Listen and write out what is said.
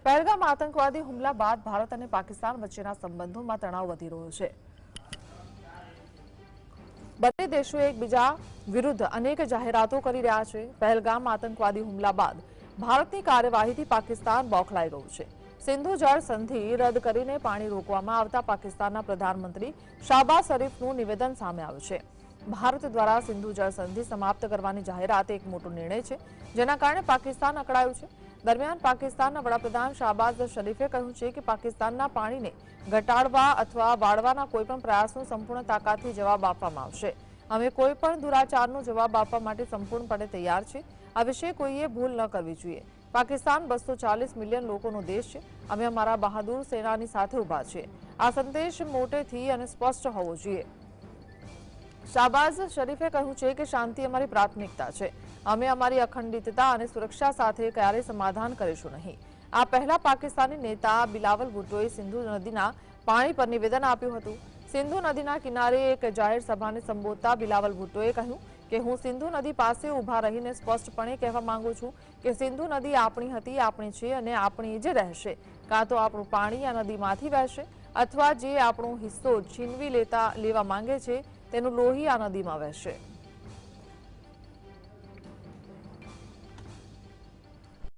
પહેલગામ આતંકવાદી હુમલા બાદ ભારત અને પાકિસ્તાન વચ્ચેના સંબંધોમાં તણાવ વધી રહ્યો છે। બંને દેશો એકબીજા વિરુદ્ધ અનેક જાહેરાતો કરી રહ્યા છે। પહેલગામ આતંકવાદી હુમલા બાદ ભારતની કાર્યવાહીથી પાકિસ્તાન બોખલાઈ ગયું છે। સિંધુ જળ સંધિ રદ કરીને પાણી રોકવામાં આવતા પાકિસ્તાનના પ્રધાનમંત્રી શાહબાઝ શરીફનું નિવેદન સામે આવ્યું છે। ભારત દ્વારા સિંધુ જળ સંધિ સમાપ્ત કરવાની જાહેરાત એક મોટો નિર્ણય છે, જેના કારણે પાકિસ્તાન અકળાયું છે। દરમિયાન પાકિસ્તાનના વડાપ્રધાન શાહબાઝ શરીફે કહ્યું છે કે પાકિસ્તાનના પાણીને ઘટાડવા અથવા વાળવાના કોઈપણ પ્રયાસનો સંપૂર્ણ તાકાતથી જવાબ આપવામાં આવશે। અમે કોઈપણ દુરાચારનો જવાબ આપવા માટે સંપૂર્ણપણે તૈયાર છીએ। આ વિશે કોઈએ ભૂલ ન કરવી જોઈએ। પાકિસ્તાન 240 મિલિયન લોકોનો દેશ છે। અમે અમારા બહાદુર સેનાની સાથે ઊભા છીએ। આ સંદેશ મોટેથી અને સ્પષ્ટ હોવો જોઈએ। શાહબાઝ શરીફે કહ્યું છે કે શાંતિ અમારી પ્રાથમિકતા છે। અમે અમારી અખંડિતતા અને સુરક્ષા સાથે ક્યારેય સમાધાન કરીશું નહીં। આ પહેલા પાકિસ્તાની નેતા બિલાવલ ભુટ્ટોએ સિંધુ નદીના પાણી પર નિવેદન આપ્યું હતું। સિંધુ નદીના કિનારે એક જાહેર સભાને સંબોધતા બિલાવલ ભુટ્ટોએ કહ્યું કે હું સિંધુ નદી પાસે ઊભા રહીને સ્પષ્ટપણે કહેવા માંગુ છું કે સિંધુ નદી આપણી હતી, આપણી છે અને આપણી જ રહેશે। કાં તો આપણું પાણી આ નદીમાંથી વહેશે અથવા જે આપણો હિસ્સો છીનવી લેવા માંગે છે તેનું લોહી આ નદીમાં વહેશે।